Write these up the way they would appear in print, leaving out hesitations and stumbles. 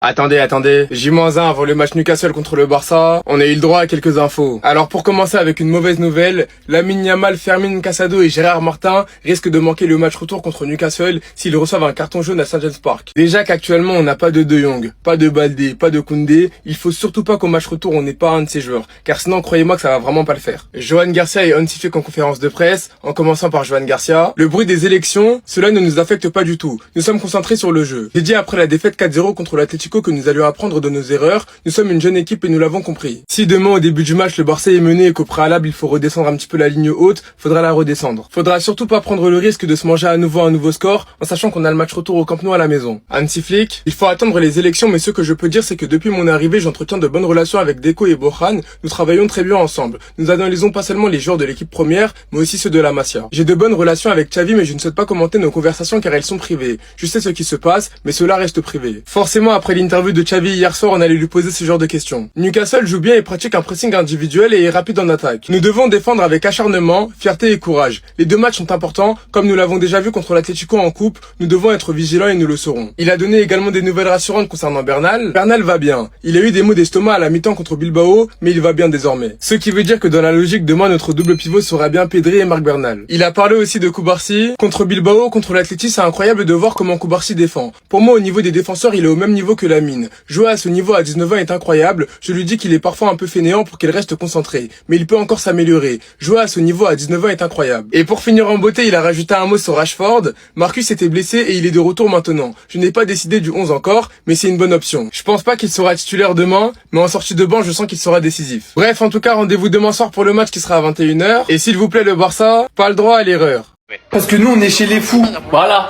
Attendez, J-1 avant le match Newcastle contre le Barça, on a eu le droit à quelques infos. Alors pour commencer avec une mauvaise nouvelle, Lamine Yamal, Fermin Casado et Gérard Martin risquent de manquer le match retour contre Newcastle s'ils reçoivent un carton jaune à St James Park. Déjà qu'actuellement on n'a pas de De Jong, pas de Baldé, pas de Koundé, il faut surtout pas qu'au match retour on n'ait pas un de ces joueurs, car sinon croyez-moi que ça va vraiment pas le faire. Johan Garcia est hontifié en conférence de presse, en commençant par Johan Garcia. Le bruit des élections, cela ne nous affecte pas du tout, nous sommes concentrés sur le jeu. J'ai dit après la défaite 4-0 contre l'Atlético que nous allions apprendre de nos erreurs, nous sommes une jeune équipe et nous l'avons compris. Si demain au début du match le Barça est mené et qu'au préalable il faut redescendre un petit peu la ligne haute, faudra la redescendre. Faudra surtout pas prendre le risque de se manger à nouveau un nouveau score en sachant qu'on a le match retour au Camp Nou à la maison. Hansi Flick, il faut attendre les élections, mais ce que je peux dire c'est que depuis mon arrivée j'entretiens de bonnes relations avec Deco et Bojan, nous travaillons très bien ensemble. Nous analysons pas seulement les joueurs de l'équipe première, mais aussi ceux de la Masia. J'ai de bonnes relations avec Xavi mais je ne souhaite pas commenter nos conversations car elles sont privées. Je sais ce qui se passe, mais cela reste privé. Forcément après l'interview de Xavi hier soir, on allait lui poser ce genre de questions. Newcastle joue bien et pratique un pressing individuel et est rapide en attaque. Nous devons défendre avec acharnement, fierté et courage. Les deux matchs sont importants, comme nous l'avons déjà vu contre l'Atlético en coupe, nous devons être vigilants et nous le serons. Il a donné également des nouvelles rassurantes concernant Bernal. Bernal va bien. Il a eu des maux d'estomac à la mi-temps contre Bilbao, mais il va bien désormais. Ce qui veut dire que dans la logique, demain notre double pivot sera bien Pedri et Marc Bernal. Il a parlé aussi de Koubarsi. Contre Bilbao, contre l'Atleti, c'est incroyable de voir comment Koubarsi défend. Pour moi, au niveau des défenseurs, il est au même niveau que Lamine. Jouer à ce niveau à 19 ans est incroyable, je lui dis qu'il est parfois un peu fainéant pour qu'il reste concentré, mais il peut encore s'améliorer. Jouer à ce niveau à 19 ans est incroyable. Et pour finir en beauté, il a rajouté un mot sur Rashford. Marcus était blessé et il est de retour maintenant. Je n'ai pas décidé du 11 encore, mais c'est une bonne option. Je pense pas qu'il sera titulaire demain, mais en sortie de banc, je sens qu'il sera décisif. Bref, en tout cas, rendez-vous demain soir pour le match qui sera à 21 h. Et s'il vous plaît, le Barça, pas le droit à l'erreur. Parce que nous on est chez les fous. Voilà.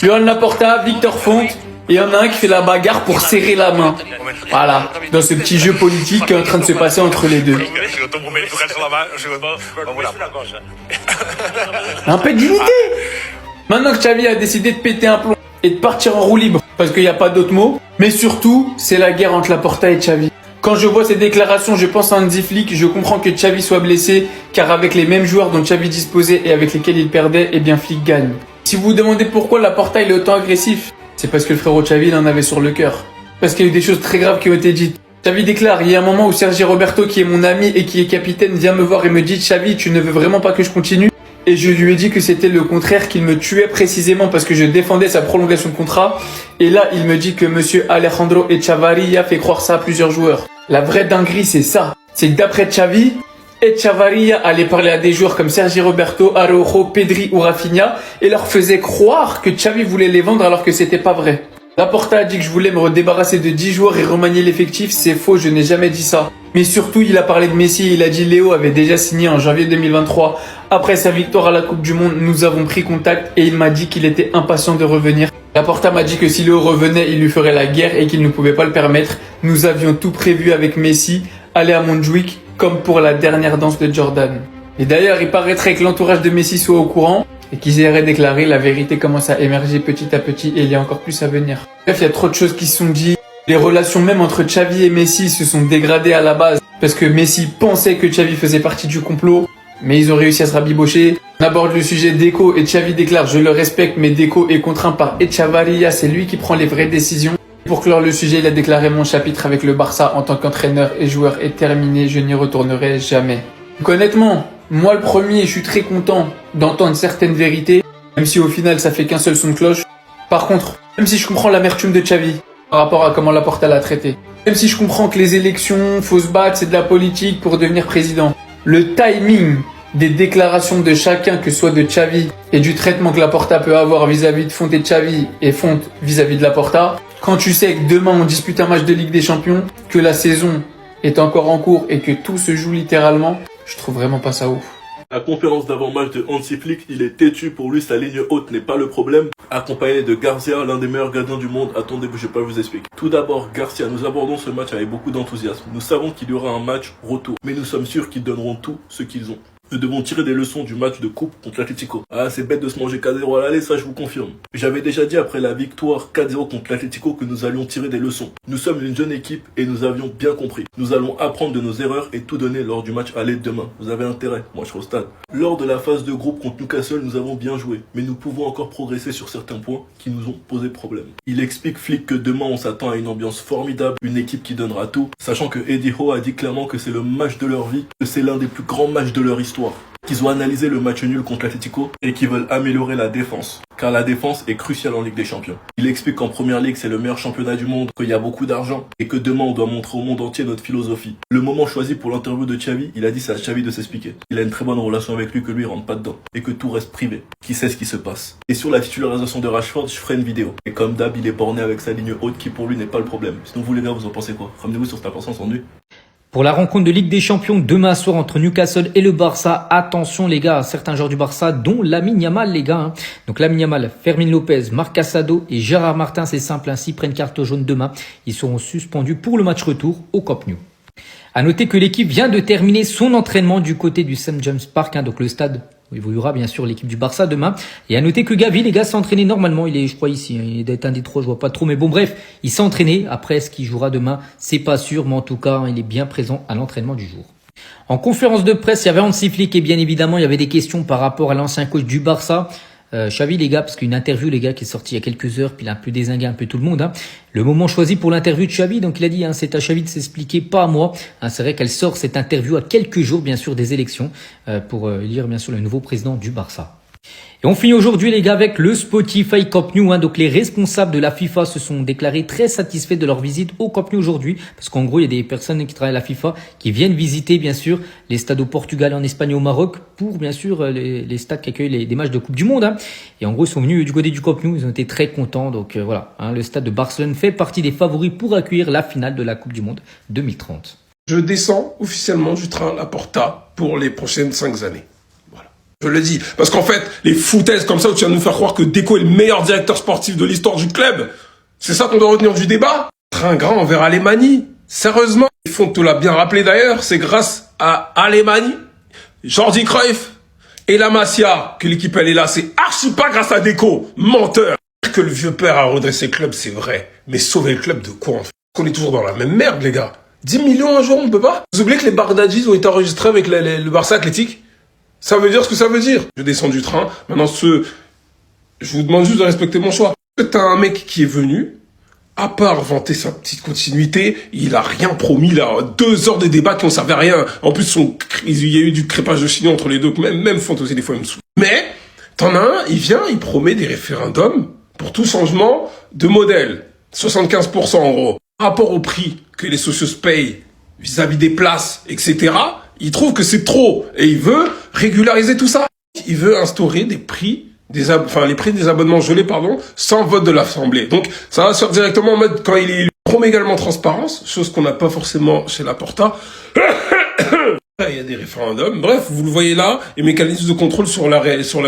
Johan Laporta, Victor Font. Et il y en a un qui fait la bagarre pour serrer la main. Voilà. Dans ce petit jeu politique qui est en train de se passer entre les deux. Un peu d'unité. Maintenant que Xavi a décidé de péter un plomb et de partir en roue libre, parce qu'il n'y a pas d'autre mot, mais surtout, c'est la guerre entre Laporta et Xavi. Quand je vois ces déclarations, je pense à Hansi Flick, je comprends que Xavi soit blessé, car avec les mêmes joueurs dont Xavi disposait et avec lesquels il perdait, eh bien Flick gagne. Si vous vous demandez pourquoi Laporta il est autant agressif, c'est parce que le frérot Xavi il en avait sur le cœur. Parce qu'il y a eu des choses très graves qui ont été dites. Xavi déclare, il y a un moment où Sergi Roberto, qui est mon ami et qui est capitaine, vient me voir et me dit « Xavi, tu ne veux vraiment pas que je continue ?» Et je lui ai dit que c'était le contraire, qu'il me tuait précisément parce que je défendais sa prolongation de contrat. Et là, il me dit que monsieur Alejandro Echavarria fait croire ça à plusieurs joueurs. La vraie dinguerie, c'est ça. C'est que d'après Xavi, Echavarria allait parler à des joueurs comme Sergi Roberto, Araujo, Pedri ou Rafinha et leur faisait croire que Xavi voulait les vendre alors que c'était pas vrai. Laporta a dit que je voulais me débarrasser de 10 joueurs et remanier l'effectif, c'est faux, je n'ai jamais dit ça. Mais surtout, il a parlé de Messi, il a dit Léo avait déjà signé en janvier 2023. Après sa victoire à la Coupe du Monde, nous avons pris contact et il m'a dit qu'il était impatient de revenir. Laporta m'a dit que si Léo revenait, il lui ferait la guerre et qu'il ne pouvait pas le permettre. Nous avions tout prévu avec Messi, aller à Montjuic, comme pour la dernière danse de Jordan. Et d'ailleurs, il paraîtrait que l'entourage de Messi soit au courant et qu'ils aient déclaré, la vérité commence à émerger petit à petit et il y a encore plus à venir. Bref, il y a trop de choses qui se sont dites. Les relations même entre Xavi et Messi se sont dégradées à la base parce que Messi pensait que Xavi faisait partie du complot, mais ils ont réussi à se rabibocher. On aborde le sujet Deco et Xavi déclare « Je le respecte, mais Deco est contraint par Echavarria, c'est lui qui prend les vraies décisions ». Pour clore le sujet, il a déclaré « Mon chapitre avec le Barça en tant qu'entraîneur et joueur est terminé, je n'y retournerai jamais ». Donc honnêtement, moi le premier, je suis très content d'entendre certaines vérités, même si au final ça fait qu'un seul son de cloche. Par contre, même si je comprends l'amertume de Xavi par rapport à comment Laporta l'a traité, même si je comprends que les élections, faut se battre, c'est de la politique pour devenir président, le timing des déclarations de chacun, que ce soit de Xavi et du traitement que Laporta peut avoir vis-à-vis de Font et Xavi et Font vis-à-vis de Laporta, quand tu sais que demain on dispute un match de Ligue des Champions, que la saison est encore en cours et que tout se joue littéralement, je trouve vraiment pas ça ouf. La conférence d'avant-match de Hansi Flick, il est têtu, pour lui sa ligne haute n'est pas le problème. Accompagné de Garcia, l'un des meilleurs gardiens du monde, attendez-vous, je vais pas vous expliquer. Tout d'abord, Garcia, nous abordons ce match avec beaucoup d'enthousiasme. Nous savons qu'il y aura un match retour, mais nous sommes sûrs qu'ils donneront tout ce qu'ils ont. Nous devons tirer des leçons du match de coupe contre l'Atlético. Ah, c'est bête de se manger 4-0 à l'aller, ça je vous confirme. J'avais déjà dit après la victoire 4-0 contre l'Atlético que nous allions tirer des leçons. Nous sommes une jeune équipe et nous avions bien compris. Nous allons apprendre de nos erreurs et tout donner lors du match aller demain. Vous avez intérêt, moi je serai au stade. Lors de la phase de groupe contre Newcastle, nous avons bien joué, mais nous pouvons encore progresser sur certains points qui nous ont posé problème. Il explique Flick que demain on s'attend à une ambiance formidable, une équipe qui donnera tout, sachant que Eddie Howe a dit clairement que c'est le match de leur vie, que c'est l'un des plus grands matchs de leur histoire. Qu'ils ont analysé le match nul contre l'Atlético et qu'ils veulent améliorer la défense, car la défense est cruciale en Ligue des Champions. Il explique qu'en Première Ligue c'est le meilleur championnat du monde, qu'il y a beaucoup d'argent et que demain on doit montrer au monde entier notre philosophie. Le moment choisi pour l'interview de Xavi, il a dit c'est à Xavi de s'expliquer. Il a une très bonne relation avec lui, que lui rentre pas dedans et que tout reste privé, qui sait ce qui se passe. Et sur la titularisation de Rashford, je ferai une vidéo. Et comme d'hab, il est borné avec sa ligne haute qui pour lui n'est pas le problème. Sinon vous les gars, vous en pensez quoi? Ramenez-vous sur cette importance en nu. Pour la rencontre de Ligue des Champions demain soir entre Newcastle et le Barça, attention les gars, certains joueurs du Barça, dont Lamine Yamal les gars. Donc Lamine Yamal, Fermin Lopez, Marc Casado et Gérard Martin, c'est simple, s'ils prennent carte jaune demain, ils seront suspendus pour le match retour au Camp Nou. À noter que l'équipe vient de terminer son entraînement du côté du St. James Park, donc le stade où évoluera bien sûr l'équipe du Barça demain. Et à noter que Gavi, les gars, s'est entraîné normalement. Il est, je crois, ici. Il doit être un des trois, je vois pas trop. Mais bon, bref, il s'est entraîné. Après, ce qu'il jouera demain, c'est pas sûr. Mais en tout cas, il est bien présent à l'entraînement du jour. En conférence de presse, il y avait Hansi Flick et bien évidemment, il y avait des questions par rapport à l'ancien coach du Barça. Xavi les gars, parce qu'une interview les gars qui est sortie il y a quelques heures, puis il a un peu dézingué un peu tout le monde. Le moment choisi pour l'interview de Xavi, donc il a dit c'est à Xavi de s'expliquer, pas à moi. C'est vrai qu'elle sort cette interview à quelques jours bien sûr des élections pour élire bien sûr le nouveau président du Barça. Et on finit aujourd'hui les gars avec le Spotify Camp Nou. Donc les responsables de la FIFA se sont déclarés très satisfaits de leur visite au Camp Nou aujourd'hui. Parce qu'en gros il y a des personnes qui travaillent à la FIFA qui viennent visiter bien sûr les stades au Portugal, en Espagne et au Maroc pour bien sûr les stades qui accueillent des matchs de Coupe du Monde. Et en gros ils sont venus du côté du Camp Nou, ils ont été très contents. Donc voilà, le stade de Barcelone fait partie des favoris pour accueillir la finale de la Coupe du Monde 2030. Je descends officiellement du train La Porta pour les prochaines 5 années. Je le dis. Parce qu'en fait, les foutaises comme ça où tu vas nous faire croire que Deco est le meilleur directeur sportif de l'histoire du club, c'est ça qu'on doit retenir du débat? Train grand envers Alemany. Sérieusement, Fonte te l'a bien rappelé d'ailleurs, c'est grâce à Alemany, Jordi Cruyff et la Masia que l'équipe elle est là. C'est archi pas grâce à Deco. Menteur. Que le vieux père a redressé le club, c'est vrai. Mais sauver le club de quoi en fait? On est toujours dans la même merde les gars. 10 millions un jour, on peut pas? Vous oubliez que les Bardadjis ont été enregistrés avec le Barça Athlétique? Ça veut dire ce que ça veut dire. Je descends du train. Maintenant, je vous demande juste de respecter mon choix. T'as un mec qui est venu, à part vanter sa petite continuité, il a rien promis, là. 2 heures de débat qui ont servi à rien. En plus, il y a eu du crépage de chignon entre les deux. Même Fantasy, des fois, il me saoule. Mais, t'en as un, il vient, il promet des référendums pour tout changement de modèle. 75% en gros. Par rapport au prix que les socios payent vis-à-vis des places, etc., il trouve que c'est trop et il veut régulariser tout ça. Il veut instaurer des prix, les prix des abonnements gelés, sans vote de l'Assemblée. Donc, ça va se faire directement en mode quand il est élu. Il promet également transparence, chose qu'on n'a pas forcément chez Laporta. Il y a des référendums. Bref, vous le voyez là, et mécanismes de contrôle sur la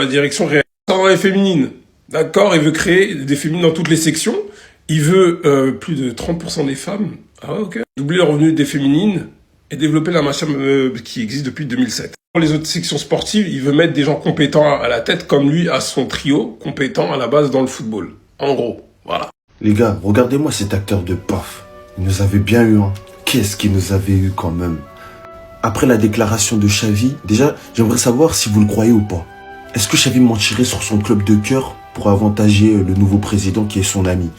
direction réelle. Dans les féminines, d'accord, il veut créer des féminines dans toutes les sections. Il veut plus de 30% des femmes. Ah ok. Doubler le revenu des féminines et développer la machine qui existe depuis 2007. Pour les autres sections sportives, il veut mettre des gens compétents à la tête, comme lui a son trio compétent à la base dans le football. En gros, voilà. Les gars, regardez-moi cet acteur de paf. Il nous avait bien eu, hein. Qu'est-ce qu'il nous avait eu quand même. Après la déclaration de Xavi, déjà, j'aimerais savoir si vous le croyez ou pas. Est-ce que Xavi mentirait sur son club de cœur pour avantager le nouveau président qui est son ami?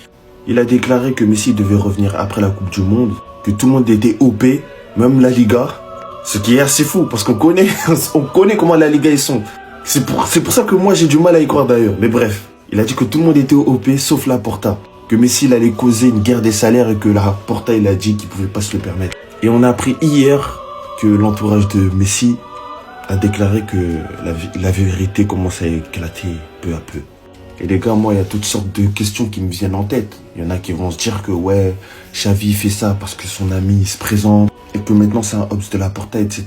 Il a déclaré que Messi devait revenir après la Coupe du Monde, que tout le monde était OP, même la Liga, ce qui est assez fou parce qu'on connaît comment la Liga ils sont. C'est pour ça que moi j'ai du mal à y croire d'ailleurs. Mais bref, il a dit que tout le monde était OP sauf Laporta, que Messi il allait causer une guerre des salaires et que Laporta il a dit qu'il pouvait pas se le permettre. Et on a appris hier que l'entourage de Messi a déclaré que la vérité commence à éclater peu à peu. Et les gars, moi, il y a toutes sortes de questions qui me viennent en tête. Il y en a qui vont se dire que, ouais, Xavi fait ça parce que son ami il se présente, et que maintenant c'est un Hobbs de Laporta, etc.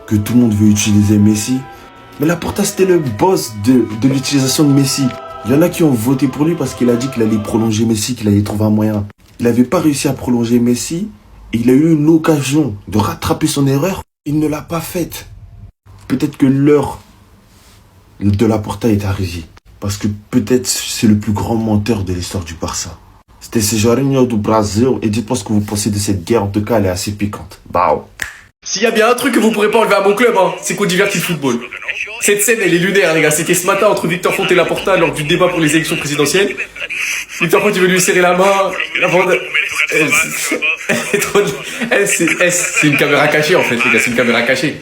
Que tout le monde veut utiliser Messi. Mais Laporta, c'était le boss de l'utilisation de Messi. Il y en a qui ont voté pour lui parce qu'il a dit qu'il allait prolonger Messi, qu'il allait trouver un moyen. Il n'avait pas réussi à prolonger Messi, et il a eu l'occasion de rattraper son erreur. Il ne l'a pas faite. peut-être que l'heure de Laporta est arrivée. Parce que peut-être c'est le plus grand menteur de l'histoire du Barça. C'était Jorginho du Brasil et dites-moi ce que vous pensez de cette guerre. En tout cas, elle est assez piquante. Bao. S'il y a bien un truc que vous pourrez pas enlever à mon club, hein, c'est qu'on divertit le football. Cette scène, elle est lunaire, les gars. C'était ce matin entre Victor Font et Laporta lors du débat pour les élections présidentielles. Victor Font, il veut lui serrer la main. C'est une caméra cachée, en fait, les gars. C'est une caméra cachée.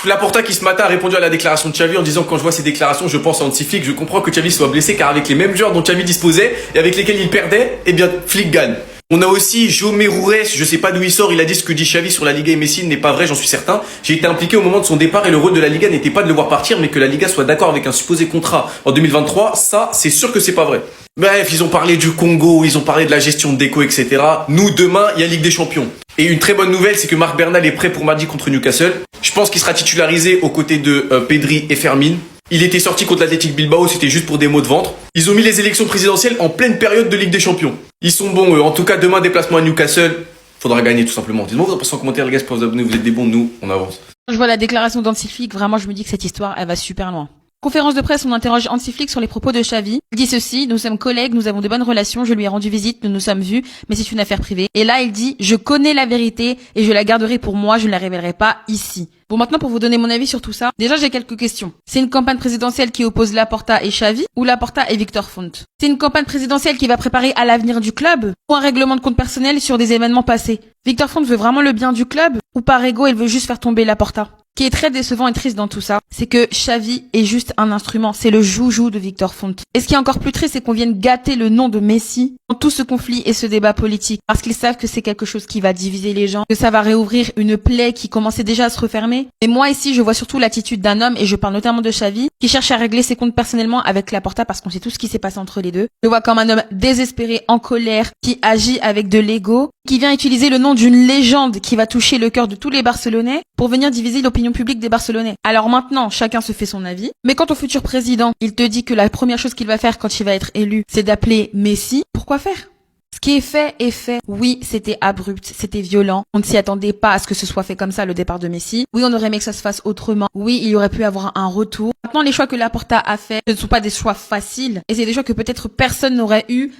Laporta qui ce matin a répondu à la déclaration de Xavi en disant quand je vois ces déclarations je pense à Hansi Flick, je comprends que Xavi soit blessé car avec les mêmes joueurs dont Xavi disposait et avec lesquels il perdait, eh bien Flick gagne. On a aussi Jaume Roures, je sais pas d'où il sort, il a dit ce que dit Xavi sur la Liga et Messi n'est pas vrai, j'en suis certain. J'ai été impliqué au moment de son départ et le rôle de la Liga n'était pas de le voir partir mais que la Liga soit d'accord avec un supposé contrat en 2023, ça c'est sûr que c'est pas vrai. Bref, ils ont parlé du Congo, ils ont parlé de la gestion de déco, etc. Nous, demain, il y a Ligue des Champions. Et une très bonne nouvelle, c'est que Marc Bernal est prêt pour mardi contre Newcastle. Je pense qu'il sera titularisé aux côtés de Pedri et Fermin. Il était sorti contre l'Athletic Bilbao, c'était juste pour des maux de ventre. Ils ont mis les élections présidentielles en pleine période de Ligue des Champions. Ils sont bons, eux. En tout cas, demain, déplacement à Newcastle. Faudra gagner, tout simplement. Dites-moi vous en pensez en commentaire, les gars, pour vous abonner, vous êtes des bons, nous, on avance. Quand je vois la déclaration d'Hansi Flick, vraiment, je me dis que cette histoire, elle va super loin. Conférence de presse, on interroge Hansi Flick sur les propos de Xavi. Il dit ceci: nous sommes collègues, nous avons de bonnes relations, je lui ai rendu visite, nous nous sommes vus, mais c'est une affaire privée. Et là, il dit: je connais la vérité et je la garderai pour moi, je ne la révélerai pas ici. Bon, maintenant, pour vous donner mon avis sur tout ça, déjà, j'ai quelques questions. C'est une campagne présidentielle qui oppose Laporta et Xavi ou Laporta et Victor Font? C'est une campagne présidentielle qui va préparer à l'avenir du club ou un règlement de compte personnel sur des événements passés? Victor Font veut vraiment le bien du club ou par ego, il veut juste faire tomber Laporta? Ce qui est très décevant et triste dans tout ça, c'est que Xavi est juste un instrument, c'est le joujou de Victor Font. Et ce qui est encore plus triste, c'est qu'on vienne gâter le nom de Messi dans tout ce conflit et ce débat politique, parce qu'ils savent que c'est quelque chose qui va diviser les gens, que ça va réouvrir une plaie qui commençait déjà à se refermer. Et moi ici, je vois surtout l'attitude d'un homme, et je parle notamment de Xavi, qui cherche à régler ses comptes personnellement avec Laporta, parce qu'on sait tout ce qui s'est passé entre les deux. Je le vois comme un homme désespéré, en colère, qui agit avec de l'ego, qui vient utiliser le nom d'une légende qui va toucher le cœur de tous les Barcelonais pour venir diviser l'opinion publique des Barcelonais. Alors maintenant, chacun se fait son avis. Mais quant au futur président, il te dit que la première chose qu'il va faire quand il va être élu, c'est d'appeler Messi. Pourquoi faire? Ce qui est fait est fait. Oui, c'était abrupt, c'était violent. On ne s'y attendait pas à ce que ce soit fait comme ça, le départ de Messi. Oui, on aurait aimé que ça se fasse autrement. Oui, il y aurait pu avoir un retour. Maintenant, les choix que Laporta a fait, ce ne sont pas des choix faciles. Et c'est des choix que peut-être personne n'aurait eu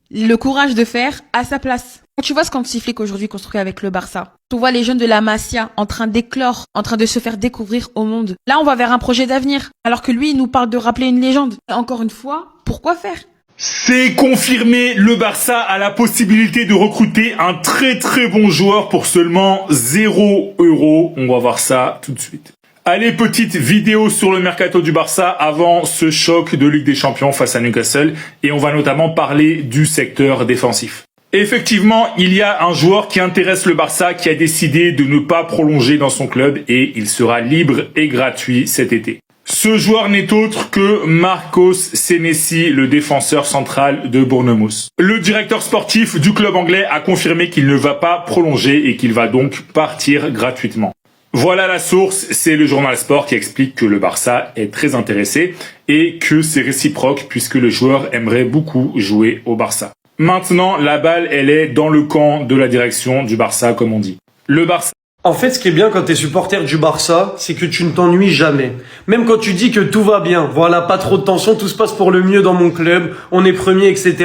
le courage de faire à sa place. Quand tu vois ce qu'Hansi Flick aujourd'hui construit avec le Barça, tu vois les jeunes de la Masia en train d'éclore, en train de se faire découvrir au monde. Là, on va vers un projet d'avenir. Alors que lui, il nous parle de rappeler une légende. Et encore une fois, pourquoi faire? C'est confirmé, le Barça a la possibilité de recruter un très très bon joueur pour seulement 0 €. On va voir ça tout de suite. Allez, petite vidéo sur le mercato du Barça avant ce choc de Ligue des Champions face à Newcastle. Et on va notamment parler du secteur défensif. Effectivement, il y a un joueur qui intéresse le Barça qui a décidé de ne pas prolonger dans son club et il sera libre et gratuit cet été. Ce joueur n'est autre que Marcos Senesi, le défenseur central de Bournemouth. Le directeur sportif du club anglais a confirmé qu'il ne va pas prolonger et qu'il va donc partir gratuitement. Voilà la source, c'est le journal Sport qui explique que le Barça est très intéressé et que c'est réciproque puisque le joueur aimerait beaucoup jouer au Barça. Maintenant, la balle, elle est dans le camp de la direction du Barça, comme on dit. Le Barça. En fait, ce qui est bien quand t'es supporter du Barça, c'est que tu ne t'ennuies jamais. Même quand tu dis que tout va bien, voilà, pas trop de tension, tout se passe pour le mieux dans mon club, on est premier, etc.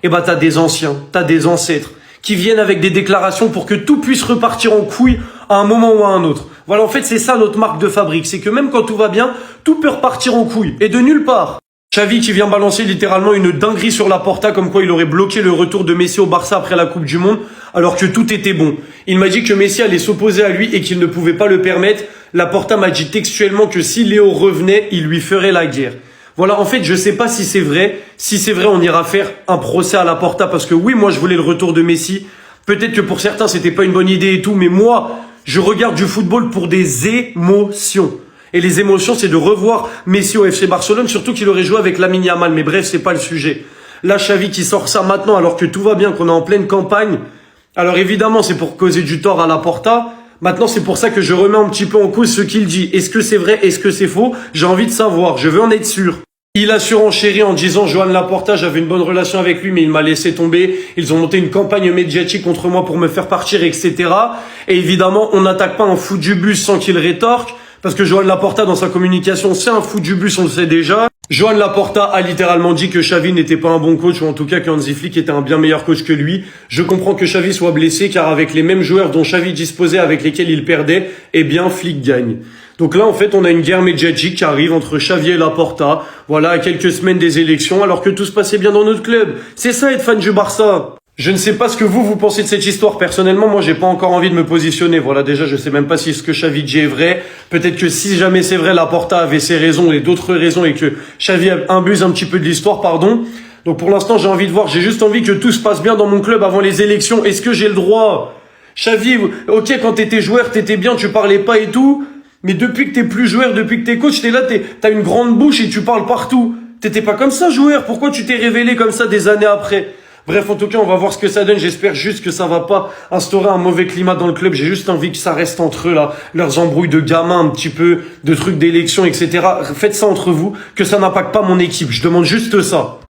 Et bah t'as des anciens, t'as des ancêtres qui viennent avec des déclarations pour que tout puisse repartir en couille à un moment ou à un autre. Voilà, en fait, c'est ça notre marque de fabrique, c'est que même quand tout va bien, tout peut repartir en couille. Et de nulle part. Xavi qui vient balancer littéralement une dinguerie sur Laporta comme quoi il aurait bloqué le retour de Messi au Barça après la Coupe du Monde alors que tout était bon. Il m'a dit que Messi allait s'opposer à lui et qu'il ne pouvait pas le permettre. Laporta m'a dit textuellement que si Léo revenait, il lui ferait la guerre. Voilà, en fait, je sais pas si c'est vrai. Si c'est vrai, on ira faire un procès à Laporta parce que oui, moi je voulais le retour de Messi. Peut-être que pour certains c'était pas une bonne idée et tout, mais moi, je regarde du football pour des émotions. Et les émotions, c'est de revoir Messi au FC Barcelone, surtout qu'il aurait joué avec Lamine Yamal. Mais bref, c'est pas le sujet. Là, Xavi qui sort ça maintenant alors que tout va bien, qu'on est en pleine campagne. Alors évidemment, c'est pour causer du tort à Laporta. Maintenant, c'est pour ça que je remets un petit peu en cause ce qu'il dit. Est-ce que c'est vrai? Est-ce que c'est faux? J'ai envie de savoir. Je veux en être sûr. Il a surenchéri en disant Joan Laporta, j'avais une bonne relation avec lui, mais il m'a laissé tomber. Ils ont monté une campagne médiatique contre moi pour me faire partir, etc. Et évidemment, on n'attaque pas un fou du bus sans qu'il rétorque. Parce que Joan Laporta, dans sa communication, c'est un fou du bus, on le sait déjà. Joan Laporta a littéralement dit que Xavi n'était pas un bon coach, ou en tout cas que Hansi Flick était un bien meilleur coach que lui. Je comprends que Xavi soit blessé, car avec les mêmes joueurs dont Xavi disposait, avec lesquels il perdait, eh bien, Flick gagne. Donc là, en fait, on a une guerre médiatique qui arrive entre Xavi et Laporta, voilà, à quelques semaines des élections, alors que tout se passait bien dans notre club. C'est ça, être fan du Barça. Je ne sais pas ce que vous pensez de cette histoire. Personnellement, moi, j'ai pas encore envie de me positionner. Voilà, déjà, je sais même pas si ce que Xavi dit est vrai. Peut-être que si jamais c'est vrai, Laporta avait ses raisons et d'autres raisons et que Xavi imbuse un petit peu de l'histoire, pardon. Donc pour l'instant, j'ai envie de voir, j'ai juste envie que tout se passe bien dans mon club avant les élections. Est-ce que j'ai le droit? Xavi, ok, quand t'étais joueur, t'étais bien, tu parlais pas et tout. Mais depuis que t'es plus joueur, depuis que t'es coach, t'es là, t'as une grande bouche et tu parles partout. T'étais pas comme ça, joueur. Pourquoi tu t'es révélé comme ça des années après? Bref, en tout cas, on va voir ce que ça donne. J'espère juste que ça va pas instaurer un mauvais climat dans le club. J'ai juste envie que ça reste entre eux, là. Leurs embrouilles de gamins, un petit peu, de trucs d'élection, etc. Faites ça entre vous, que ça n'impacte pas mon équipe. Je demande juste ça.